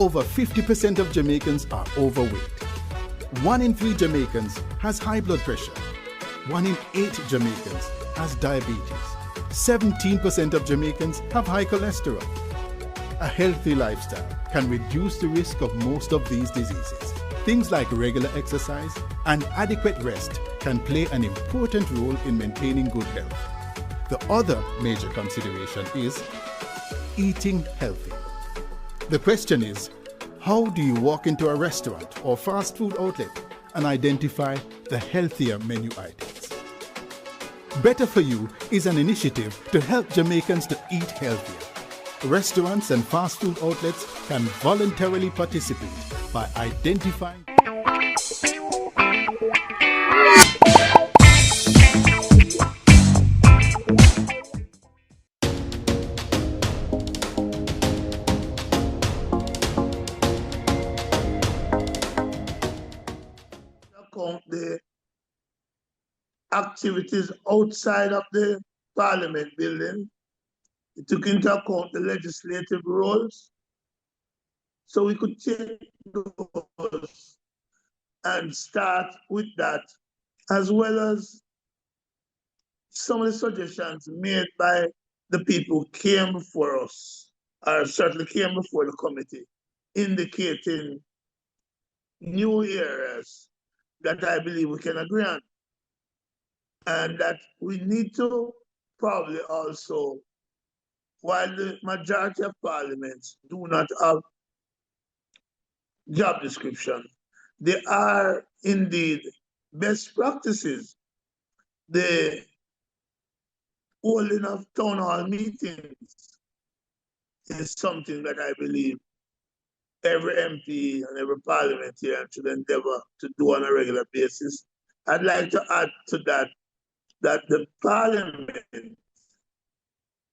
Over 50% of Jamaicans are overweight. 1 in 3 Jamaicans has high blood pressure. 1 in 8 Jamaicans has diabetes. 17% of Jamaicans have high cholesterol. A healthy lifestyle can reduce the risk of most of these diseases. Things like regular exercise and adequate rest can play an important role in maintaining good health. The other major consideration is eating healthy. The question is, how do you walk into a restaurant or fast food outlet and identify the healthier menu items? Better For You is an initiative to help Jamaicans to eat healthier. Restaurants and fast food outlets can voluntarily participate by identifying the activities outside of the Parliament building. It took into account the legislative roles. So we could take those and start with that, as well as some of the suggestions made by the people who came before us, or certainly came before the committee, indicating new areas that I believe we can agree on. And that we need to probably also, while the majority of parliaments do not have job description, they are indeed best practices. The holding of town hall meetings is something that I believe every MP and every parliamentarian should endeavor to do on a regular basis. I'd like to add to that the Parliament,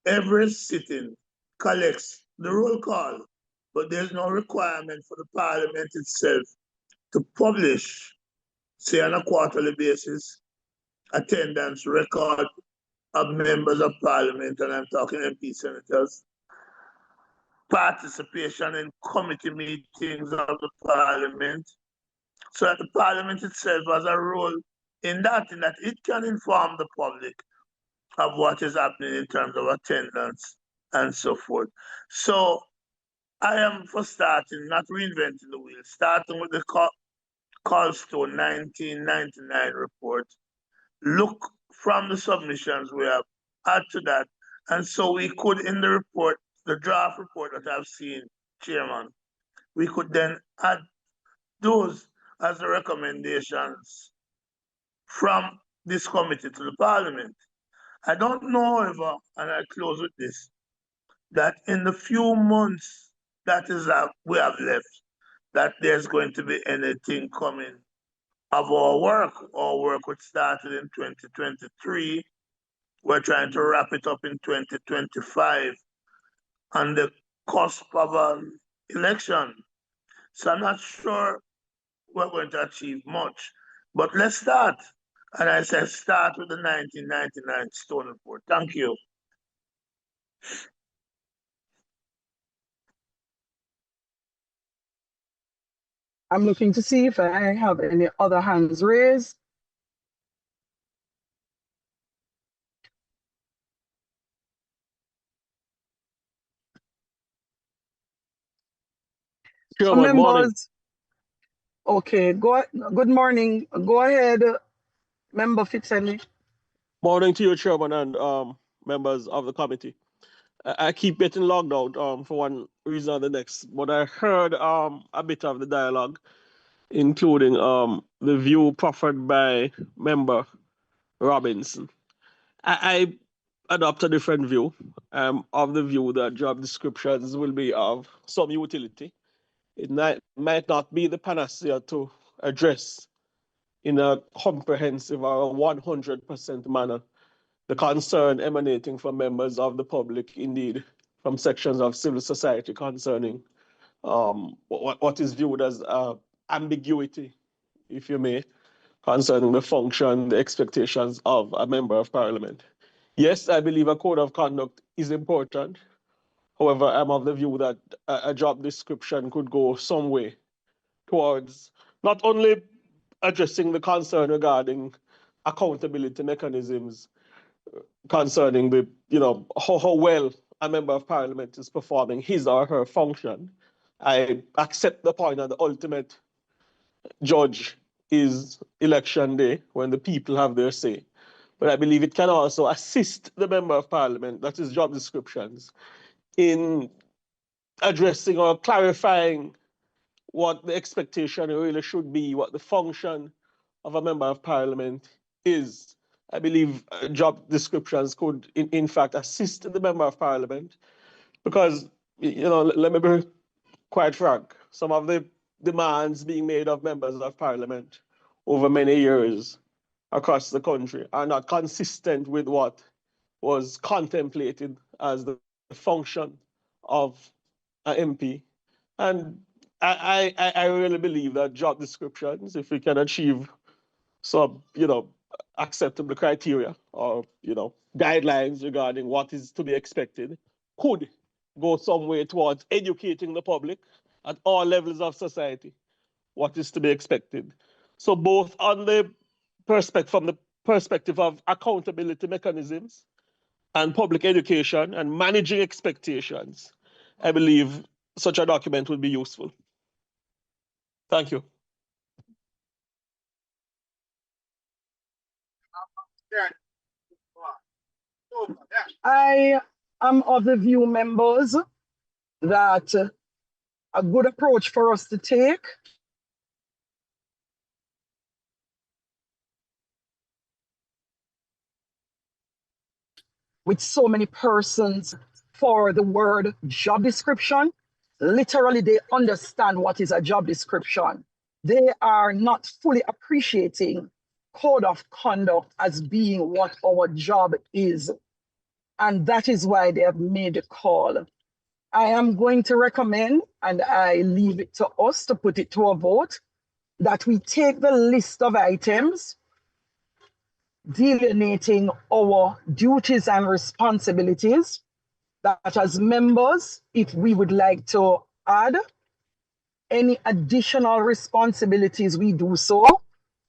every sitting collects the roll call, but there's no requirement for the Parliament itself to publish, say on a quarterly basis, attendance record of members of Parliament, and I'm talking MP senators, participation in committee meetings of the Parliament, so that the Parliament itself has a role in that it can inform the public of what is happening in terms of attendance and so forth. So I am for starting, not reinventing the wheel, starting with the Colstone 1999 report. Look from the submissions we have, add to that. And so we could, in the report, the draft report that I've seen, Chairman, we could then add those as the recommendations from this committee to the Parliament. I don't know, however, and I close with this, that in the few months that is we have left, that there's going to be anything coming of our work. Our work which started in 2023. We're trying to wrap it up in 2025 on the cusp of an election. So I'm not sure we're going to achieve much, but let's start. And I said, start with the 1999 Stone Report. Thank you. I'm looking to see if I have any other hands raised. Sure, Members, morning. Okay, good morning. Go ahead, Member Fitzhenry. Morning to you, Chairman, and members of the committee. I keep getting logged out for one reason or the next, but I heard a bit of the dialogue, including the view proffered by Member Robinson. I adopt a different view of the view that job descriptions will be of some utility. It might not be the panacea to address in a comprehensive or 100% manner the concern emanating from members of the public, indeed from sections of civil society concerning what is viewed as ambiguity, if you may, concerning the function, the expectations of a member of parliament. Yes, I believe a code of conduct is important. However, I'm of the view that a job description could go some way towards not only addressing the concern regarding accountability mechanisms concerning the, how well a member of parliament is performing his or her function. I accept the point that the ultimate judge is election day when the people have their say. But I believe it can also assist the member of parliament, that is job descriptions, in addressing or clarifying what the expectation really should be, what the function of a member of parliament is. I believe job descriptions could, in fact, assist the member of parliament because, let me be quite frank, some of the demands being made of members of parliament over many years across the country are not consistent with what was contemplated as the function of an MP. And I really believe that job descriptions, if we can achieve some, acceptable criteria or, guidelines regarding what is to be expected, could go some way towards educating the public at all levels of society what is to be expected. So both on the from the perspective of accountability mechanisms and public education and managing expectations, I believe such a document would be useful. Thank you. I am of the view, members, that a good approach for us to take with so many persons for the word job description. Literally, they understand what is a job description. They are not fully appreciating code of conduct as being what our job is. And that is why they have made a call. I am going to recommend, and I leave it to us to put it to a vote, that we take the list of items delineating our duties and responsibilities, that as members, if we would like to add any additional responsibilities, we do so.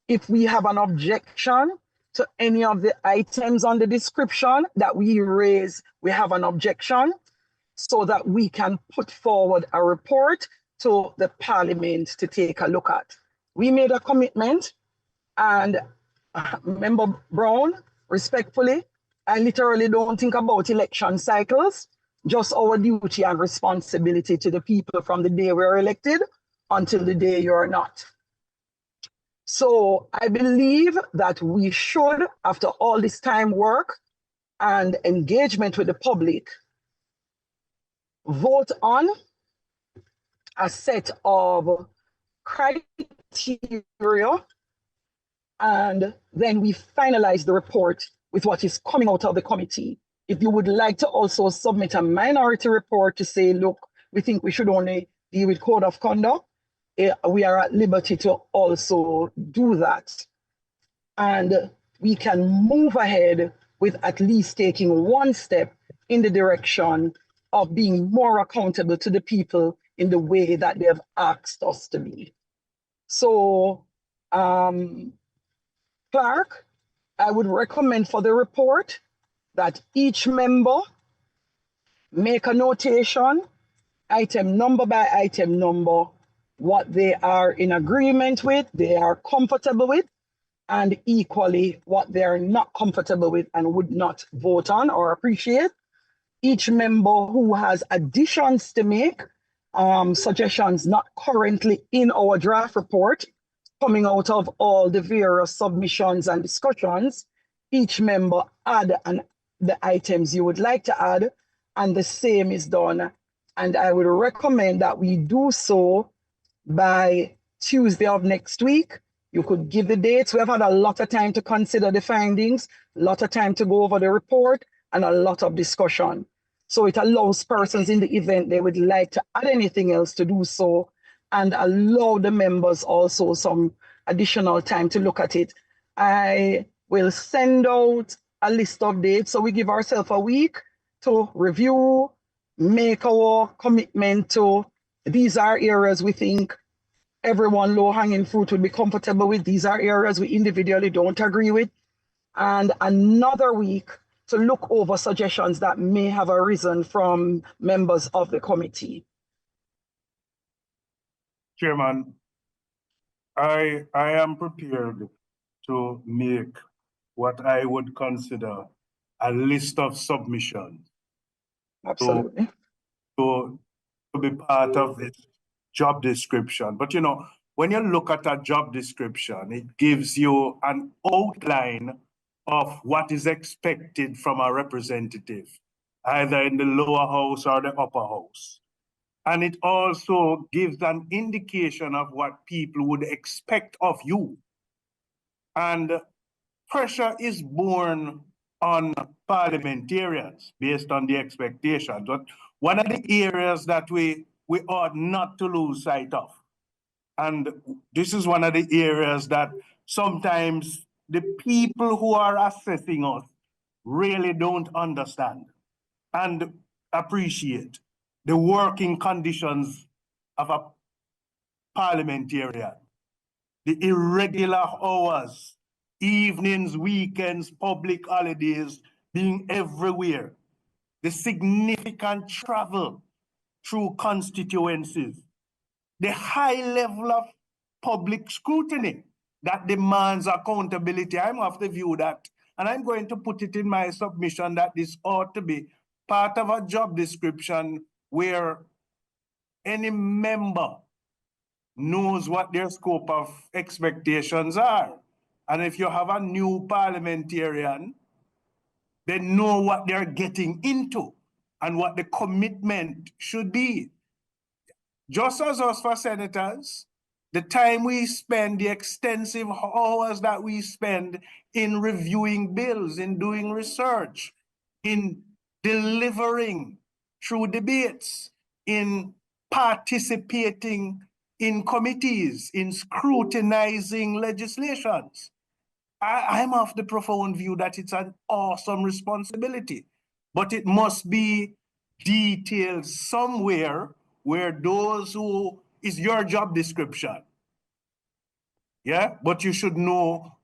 If we have an objection to any of the items on the description that we raise, we have an objection, so that we can put forward a report to the parliament to take a look at. We made a commitment, and Member Brown, respectfully, I literally don't think about election cycles, just our duty and responsibility to the people from the day we're elected until the day you're not. So I believe that we should, after all this time work and engagement with the public, vote on a set of criteria, and then we finalize the report with what is coming out of the committee. If you would like to also submit a minority report to say, look, we think we should only deal with code of conduct, we are at liberty to also do that. And we can move ahead with at least taking one step in the direction of being more accountable to the people in the way that they have asked us to be. So, Clark, I would recommend for the report that each member make a notation, item number by item number, what they are in agreement with, they are comfortable with, and equally what they are not comfortable with and would not vote on or appreciate. Each member who has additions to make, suggestions not currently in our draft report, coming out of all the various submissions and discussions, each member add the items you would like to add, and the same is done. And I would recommend that we do so by Tuesday of next week. You could give the dates. We have had a lot of time to consider the findings, a lot of time to go over the report, and a lot of discussion. So it allows persons in the event they would like to add anything else to do so, and allow the members also some additional time to look at it. I will send out a list of dates, so we give ourselves a week to review, make our commitment to these are areas we think everyone low-hanging fruit would be comfortable with. These are areas we individually don't agree with. And another week to look over suggestions that may have arisen from members of the committee. Chairman, I am prepared to make what I would consider a list of submissions. Absolutely. To be part of this job description. But you know, when you look at a job description, it gives you an outline of what is expected from a representative, either in the lower house or the upper house. And it also gives an indication of what people would expect of you. And pressure is born on parliamentarians based on the expectations. But one of the areas that we ought not to lose sight of, and this is one of the areas that sometimes the people who are assessing us really don't understand and appreciate the working conditions of a parliamentarian, the irregular hours, evenings, weekends, public holidays being everywhere, the significant travel through constituencies, the high level of public scrutiny that demands accountability. I'm of the view that, and I'm going to put it in my submission, that this ought to be part of a job description where any member knows what their scope of expectations are. And if you have a new parliamentarian, they know what they're getting into and what the commitment should be. Just as us for senators, the time we spend, the extensive hours that we spend in reviewing bills, in doing research, in delivering through debates, in participating in committees, in scrutinizing legislations. I'm of the profound view that it's an awesome responsibility, but it must be detailed somewhere where those who is your job description. Yeah, but you should know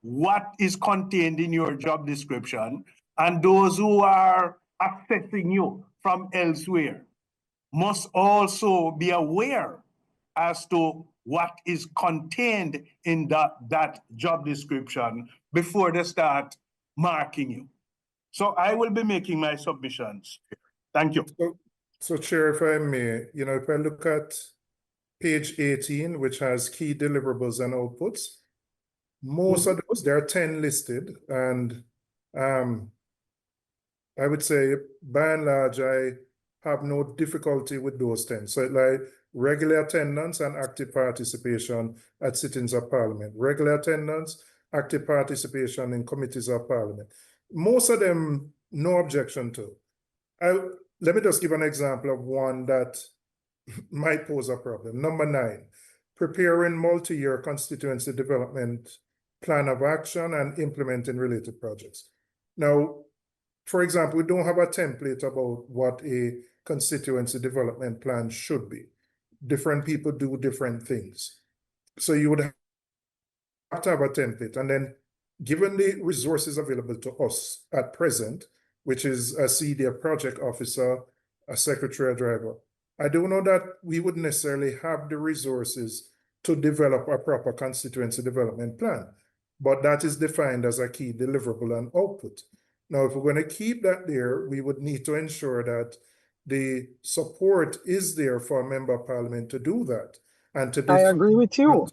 what is contained in your job description, and those who are accessing you from elsewhere must also be aware as to what is contained in that job description before they start marking you. So I will be making my submissions. Thank you. So Chair, if I may, you know, if I look at page 18, which has key deliverables and outputs, most of those, there are 10 listed, and I would say by and large, I have no difficulty with those 10. So like regular attendance and active participation at sittings of Parliament, regular attendance, active participation in committees of Parliament. Most of them, no objection to. Let me just give an example of one that might pose a problem. Number 9, preparing multi-year constituency development plan of action and implementing related projects. Now, for example, we don't have a template about what a constituency development plan should be. Different people do different things. So you would have to have a template. And then given the resources available to us at present, which is a CD, a project officer, a secretary, a driver, I don't know that we would necessarily have the resources to develop a proper constituency development plan, but that is defined as a key deliverable and output. Now, if we're going to keep that there, we would need to ensure that the support is there for a member of parliament to do that and to I agree with you.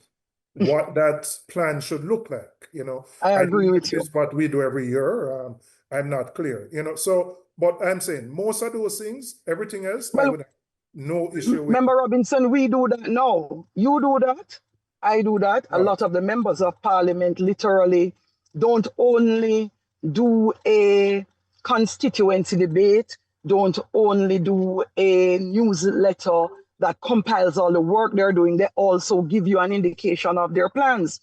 What that plan should look like. You know, I agree with you. This is what we do every year. I'm not clear, you know. So, but I'm saying most of those things, everything else, well, I would have no issue with. Member Robinson, we do that now. You do that. I do that. A lot of the members of parliament literally don't only do a constituency debate, don't only do a newsletter that compiles all the work they're doing, they also give you an indication of their plans.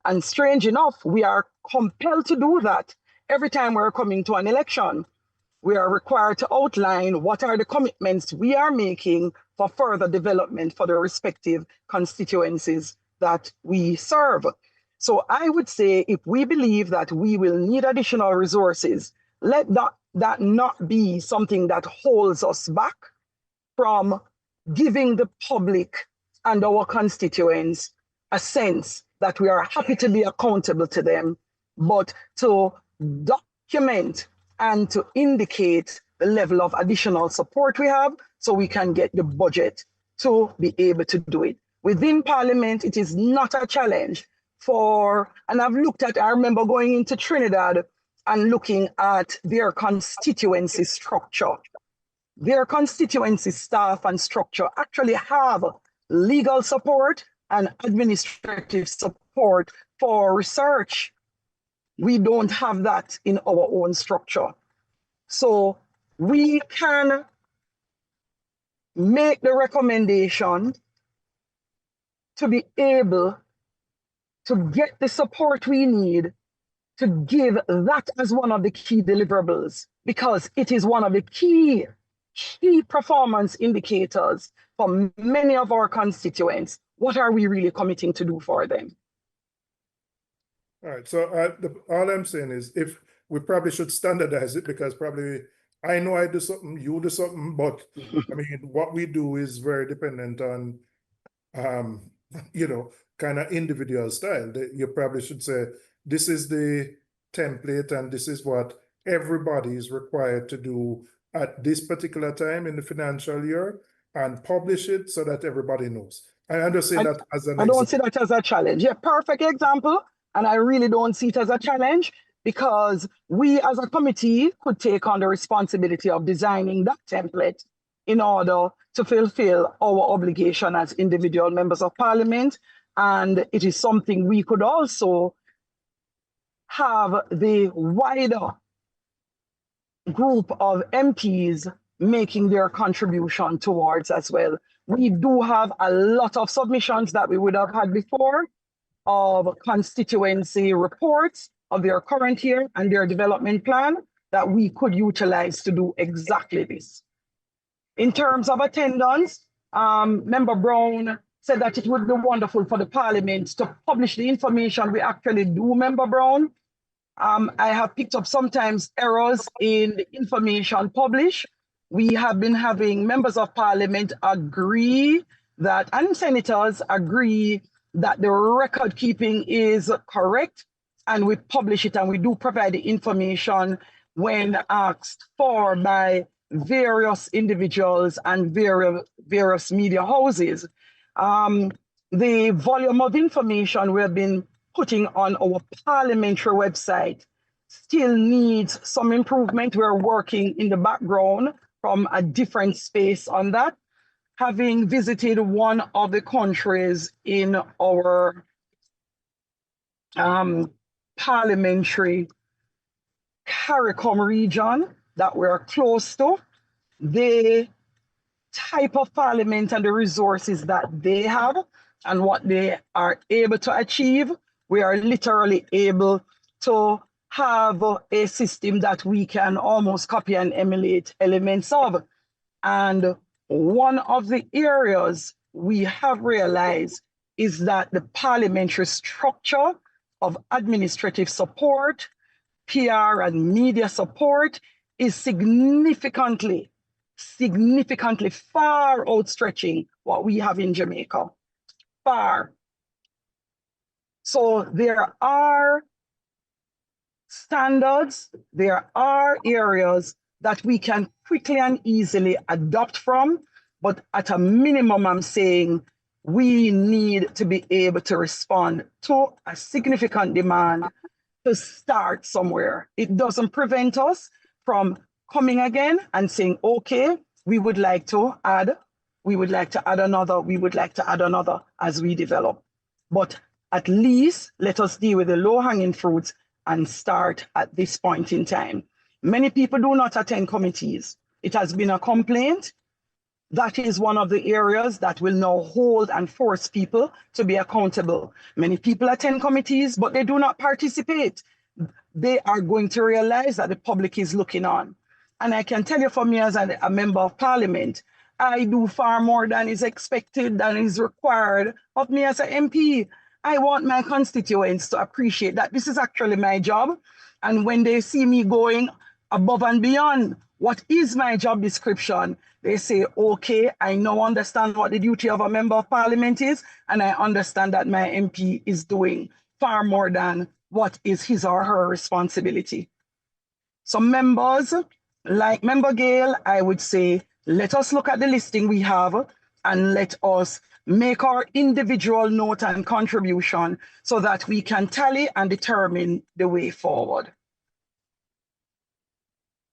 And strange enough, we are compelled to do that every time we're coming to an election. we are required to outline what are the commitments we are making for further development for the respective constituencies that we serve. So I would say if we believe that we will need additional resources, let that not be something that holds us back from giving the public and our constituents a sense that we are happy to be accountable to them, but to document and to indicate the level of additional support we have so we can get the budget to be able to do it. Within Parliament, it is not a challenge and I've looked at, I remember going into Trinidad and looking at their constituency structure. Their constituency staff and structure actually have legal support and administrative support for research. We don't have that in our own structure. So we can make the recommendation to be able to get the support we need to give that as one of the key deliverables, because it is one of the key performance indicators for many of our constituents. What are we really committing to do for them? All right, so all I'm saying is if we probably should standardize it, because probably I know I do something, you do something, but I mean, what we do is very dependent on, you know, kind of individual style. You probably should say, this is the template and this is what everybody is required to do at this particular time in the financial year, and publish it so that everybody knows. I understand that as an I don't see that as a challenge. Yeah, perfect example. And I really don't see it as a challenge, because we as a committee could take on the responsibility of designing that template in order to fulfill our obligation as individual members of Parliament. And it is something we could also have the wider group of MPs making their contribution towards as well. We do have a lot of submissions that we would have had before of constituency reports of their current year and their development plan that we could utilize to do exactly this. In terms of attendance, Member Brown said that it would be wonderful for the Parliament to publish the information we actually do, Member Brown. I have picked up sometimes errors in the information published. We have been having members of Parliament agree that, and senators agree that the record keeping is correct, and we publish it and we do provide the information when asked for by various individuals and various media houses. The volume of information we have been putting on our parliamentary website still needs some improvement. We're working in the background from a different space on that. Having visited one of the countries in our parliamentary CARICOM region that we're close to, the type of parliament and the resources that they have and what they are able to achieve, we are literally able to have a system that we can almost copy and emulate elements of. And one of the areas we have realized is that the parliamentary structure of administrative support, PR and media support is significantly far outstretching what we have in Jamaica, far. So there are standards, there are areas that we can quickly and easily adopt from, but at a minimum, I'm saying we need to be able to respond to a significant demand to start somewhere. It doesn't prevent us from coming again and saying, okay, we would like to add another as we develop. But at least let us deal with the low-hanging fruits and start at this point in time. Many people do not attend committees. It has been a complaint. That is one of the areas that will now hold and force people to be accountable. Many people attend committees, but they do not participate. They are going to realize that the public is looking on. And I can tell you, for me as a member of parliament, I do far more than is expected, than is required of me as an MP. I want my constituents to appreciate that this is actually my job. And when they see me going above and beyond what is my job description, they say, okay, I now understand what the duty of a member of parliament is, and I understand that my MP is doing far more than what is his or her responsibility. So members, like Member Gale, I would say, let us look at the listing we have and let us make our individual note and contribution so that we can tally and determine the way forward.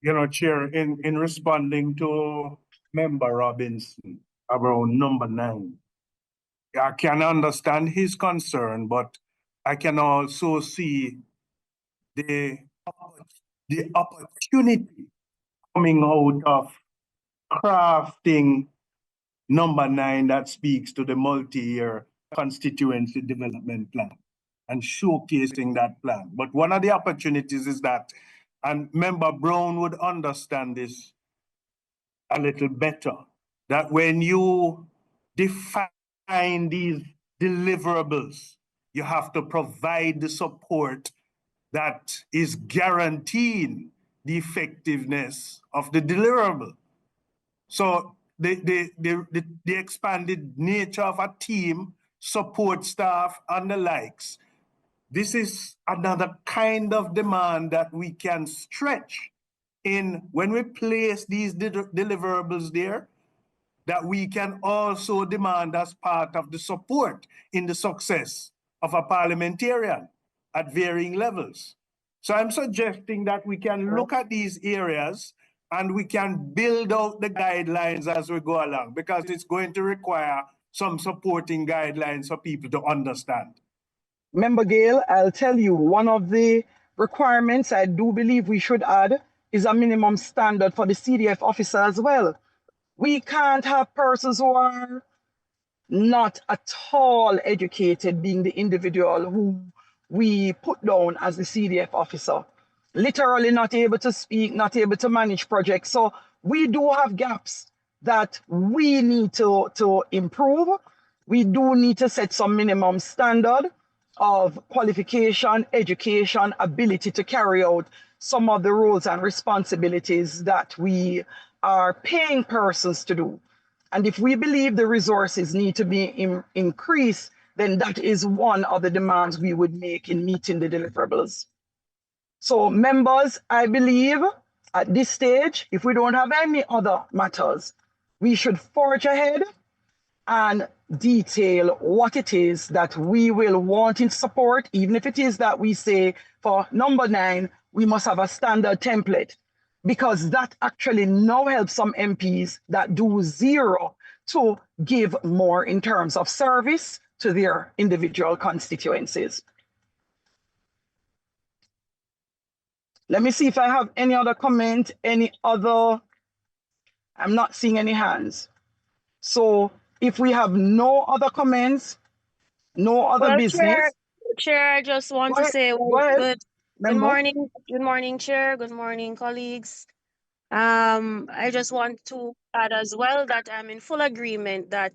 You know, Chair, in responding to Member Robinson around number 9, I can understand his concern, but I can also see the opportunity coming out of crafting number 9 that speaks to the multi-year constituency development plan and showcasing that plan. But one of the opportunities is that, and Member Brown would understand this a little better, that when you define these deliverables, you have to provide the support that is guaranteeing the effectiveness of the deliverable. So the expanded nature of a team, support staff, and the likes, this is another kind of demand that we can stretch in when we place these deliverables there, that we can also demand as part of the support in the success of a parliamentarian at varying levels. So I'm suggesting that we can look at these areas and we can build out the guidelines as we go along, because it's going to require some supporting guidelines for people to understand. Member Gale, I'll tell you, one of the requirements I do believe we should add is a minimum standard for the CDF officer as well. We can't have persons who are not at all educated being the individual who we put down as the CDF officer. Literally not able to speak, not able to manage projects. So we do have gaps that we need to improve. We do need to set some minimum standard of qualification, education, ability to carry out some of the roles and responsibilities that we are paying persons to do. And if we believe the resources need to be increased, then that is one of the demands we would make in meeting the deliverables. So members, I believe at this stage, if we don't have any other matters, we should forge ahead and detail what it is that we will want in support, even if it is that we say for number 9, we must have a standard template, because that actually now helps some MPs that do 0 to give more in terms of service to their individual constituencies. Let me see if I have any other comment, any other. I'm not seeing any hands. So if we have no other comments, no other business. Chair, I just want to say good morning, Chair. Good morning, colleagues. I just want to add as well that I'm in full agreement that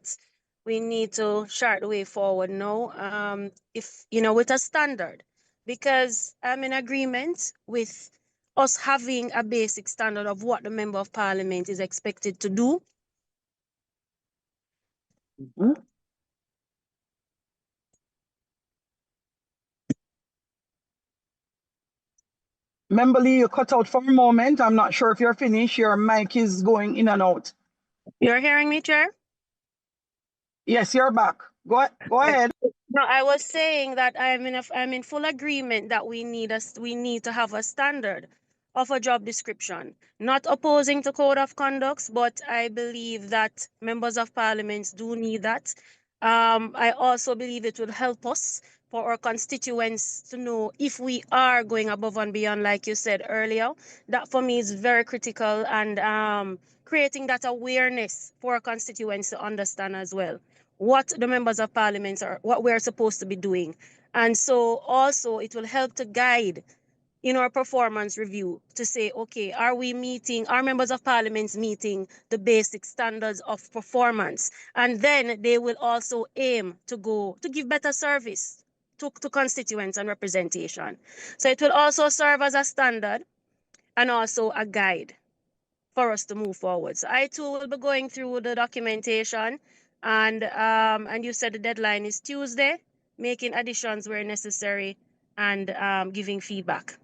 we need to chart the way forward now. If with a standard, because I'm in agreement with us having a basic standard of what the Member of Parliament is expected to do. Mm-hmm. Member Lee, you cut out for a moment. I'm not sure if you're finished. Your mic is going in and out. You're hearing me, Chair? Yes, you're back. Go ahead. No, I was saying that I'm in full agreement that we need to have a standard of a job description. Not opposing to code of conducts, but I believe that members of parliament do need that. I also believe it will help us for our constituents to know if we are going above and beyond, like you said earlier. That for me is very critical, and creating that awareness for our constituents to understand as well what the members of parliament are, what we're supposed to be doing. And so also it will help to guide in our performance review to say, okay, are we meeting, are members of parliament meeting the basic standards of performance? And then they will also aim to give better service to constituents and representation. So it will also serve as a standard and also a guide for us to move forward. So I too will be going through the documentation, and you said the deadline is Tuesday, making additions where necessary and giving feedback.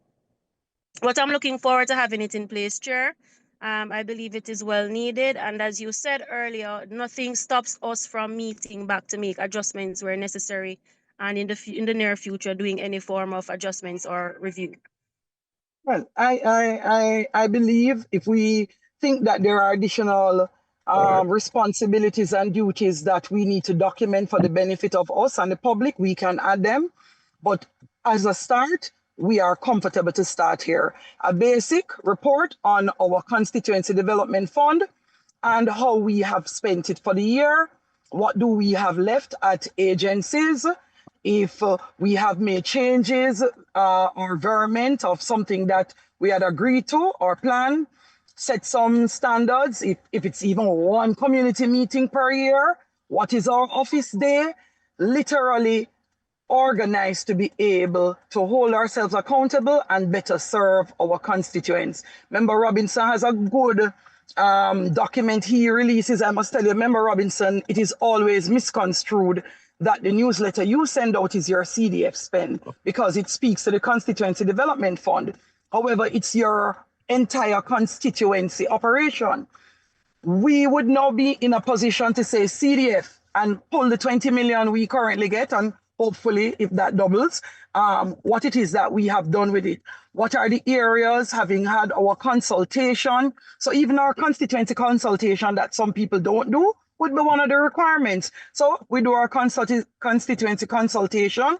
But I'm looking forward to having it in place, Chair. I believe it is well needed, and as you said earlier, nothing stops us from meeting back to make adjustments where necessary, and in the near future, doing any form of adjustments or review. Well, I believe if we think that there are additional responsibilities and duties that we need to document for the benefit of us and the public, we can add them. But as a start, we are comfortable to start here. A basic report on our constituency development fund and how we have spent it for the year. What do we have left at agencies? If we have made changes or variant of something that we had agreed to or planned, set some standards. If it's even one community meeting per year, what is our office day? Literally organized to be able to hold ourselves accountable and better serve our constituents. Member Robinson has a good document he releases. I must tell you, Member Robinson, it is always misconstrued that the newsletter you send out is your CDF spend because it speaks to the Constituency Development Fund. However, it's your entire constituency operation. We would now be in a position to say CDF and pull the 20 million we currently get, and hopefully if that doubles, what it is that we have done with it. What are the areas, having had our consultation? So even our constituency consultation that some people don't do would be one of the requirements. So we do our constituency consultation.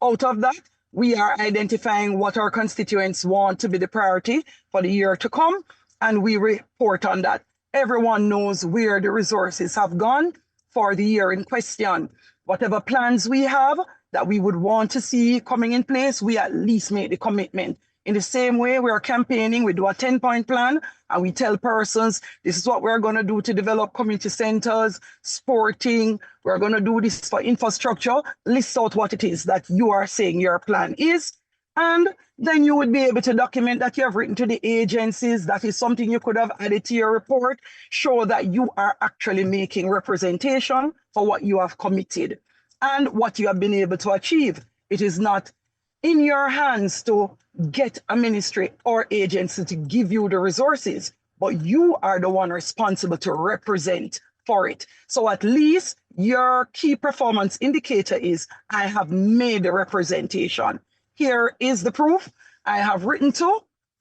Out of that, we are identifying what our constituents want to be the priority for the year to come, and we report on that. Everyone knows where the resources have gone for the year in question. Whatever plans we have that we would want to see coming in place, we at least make the commitment. In the same way we are campaigning, we do a 10-point plan and we tell persons, this is what we're going to do to develop community centers, sporting, we're going to do this for infrastructure, list out what it is that you are saying your plan is, and then you would be able to document that you have written to the agencies. That is something you could have added to your report, show that you are actually making representation for what you have committed and what you have been able to achieve. It is not in your hands to get a ministry or agency to give you the resources, but you are the one responsible to represent for it. So at least your key performance indicator is, I have made the representation. Here is the proof. I have written to,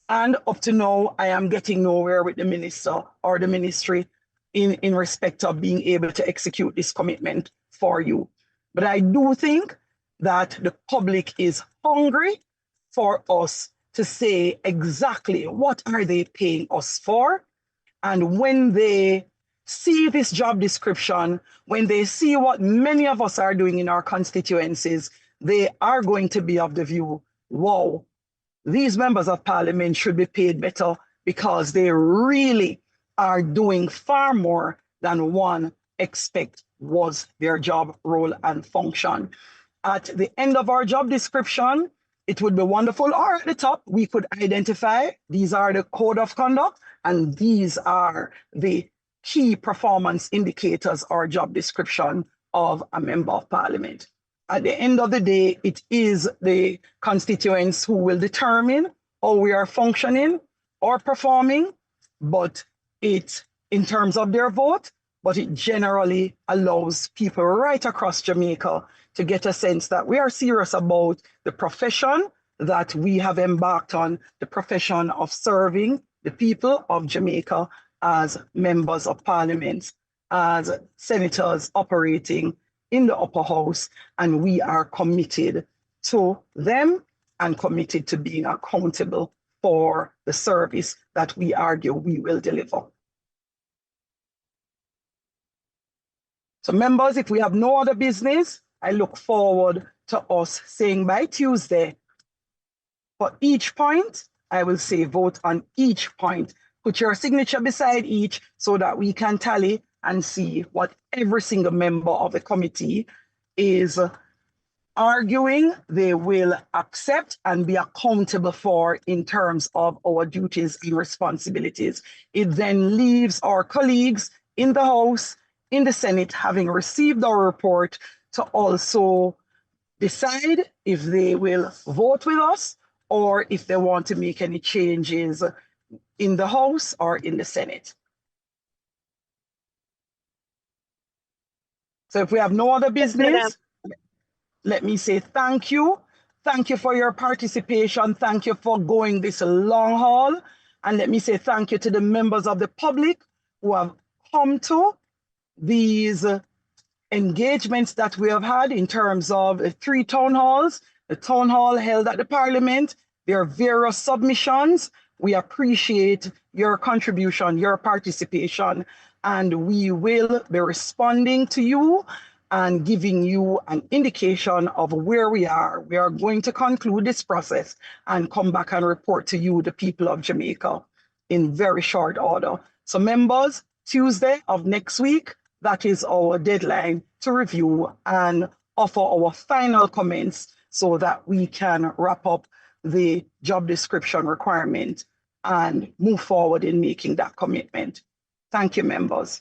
and up to now, I am getting nowhere with the minister or the ministry in respect of being able to execute this commitment for you. But I do think that the public is hungry for us to say exactly what are they paying us for. And when they see this job description, when they see what many of us are doing in our constituencies, they are going to be of the view, wow, these members of parliament should be paid better because they really are doing far more than one expect was their job, role, and function. At the end of our job description, it would be wonderful, or at the top, we could identify these are the code of conduct and these are the key performance indicators or job description of a member of parliament. At the end of the day, it is the constituents who will determine how we are functioning or performing, but it, in terms of their vote, but it generally allows people right across Jamaica to get a sense that we are serious about the profession that we have embarked on, the profession of serving the people of Jamaica as members of parliament, as senators operating in the upper house, and we are committed to them and committed to being accountable for the service that we argue we will deliver. So members, if we have no other business, I look forward to us saying by Tuesday, For each point, I will say vote on each point. Put your signature beside each so that we can tally and see what every single member of the committee is arguing they will accept and be accountable for in terms of our duties and responsibilities. It then leaves our colleagues in the House, in the Senate, having received our report, to also decide if they will vote with us or if they want to make any changes in the House or in the Senate. So if we have no other business, let me say thank you. Thank you for your participation. Thank you for going this long haul. And let me say thank you to the members of the public who have come to these engagements that we have had in terms of 3 town halls, the town hall held at the Parliament, their various submissions. We appreciate your contribution, your participation, and we will be responding to you and giving you an indication of where we are. We are going to conclude this process and come back and report to you, the people of Jamaica, in very short order. So members, Tuesday of next week, that is our deadline to review and offer our final comments so that we can wrap up the job description requirement and move forward in making that commitment. Thank you, members.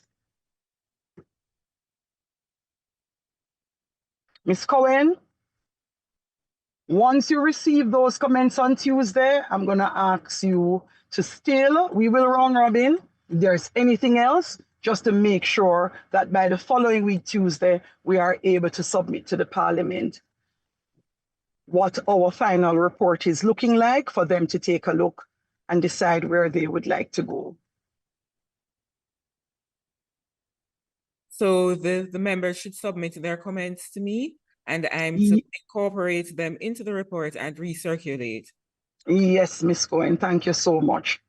Ms. Cohen, once you receive those comments on Tuesday, I'm going to ask you to we will round robin. If there's anything else, just to make sure that by the following week, Tuesday, we are able to submit to the Parliament what our final report is looking like for them to take a look and decide where they would like to go. So the members should submit their comments to me, and I'm to incorporate them into the report and recirculate. Yes, Ms. Cohen, thank you so much.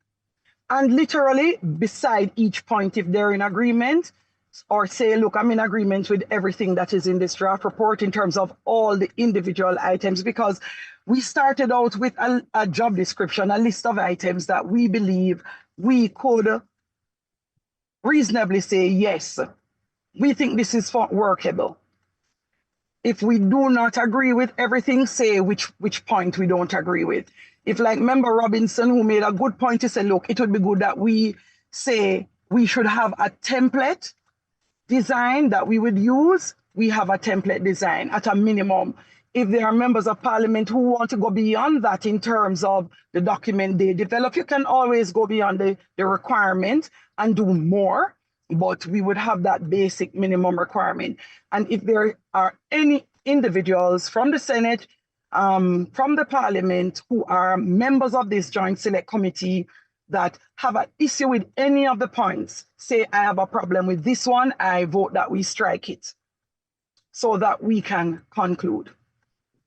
And literally, beside each point, if they're in agreement, or say, look, I'm in agreement with everything that is in this draft report in terms of all the individual items, because we started out with a job description, a list of items that we believe we could reasonably say, yes, we think this is workable. If we do not agree with everything, say which point we don't agree with. If, like Member Robinson, who made a good point, to say, look, it would be good that we say we should have a template design that we would use, we have a template design at a minimum. If there are members of Parliament who want to go beyond that in terms of the document they develop, you can always go beyond the requirement and do more, but we would have that basic minimum requirement. And if there are any individuals from the Senate, from the Parliament, who are members of this Joint Select Committee that have an issue with any of the points, say, I have a problem with this one, I vote that we strike it, so that we can conclude.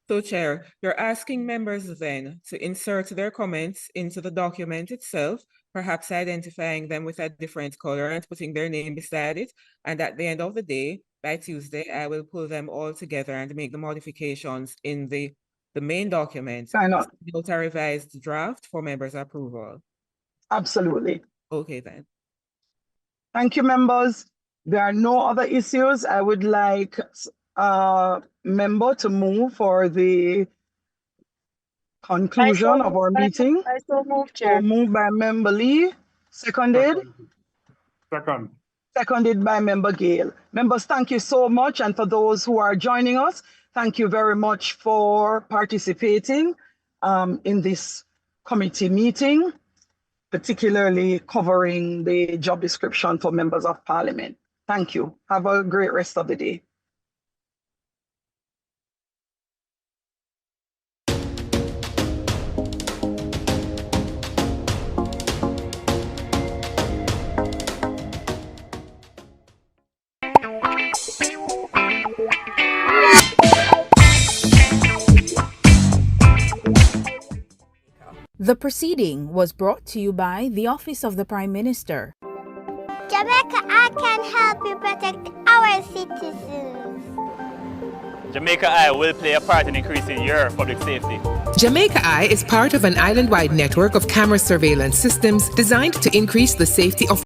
So, Chair, you're asking members then to insert their comments into the document itself, perhaps identifying them with a different color and putting their name beside it. And at the end of the day, by Tuesday, I will pull them all together and make the modifications in the main document. Not a revised draft for members' approval. Absolutely. Okay, then. Thank you, members. There are no other issues. I would like member to move for the conclusion of our meeting. I so move, Chair. So moved by Member Lee, seconded. Second. Seconded by Member Gale. Members, thank you so much. And for those who are joining us, thank you very much for participating in this committee meeting, particularly covering the job description for members of Parliament. Thank you. Have a great rest of the day. The proceeding was brought to you by the Office of the Prime Minister. Jamaica, I can help you protect our citizens. Jamaica Eye will play a part in increasing your public safety. Jamaica Eye is part of an island-wide network of camera surveillance systems designed to increase the safety of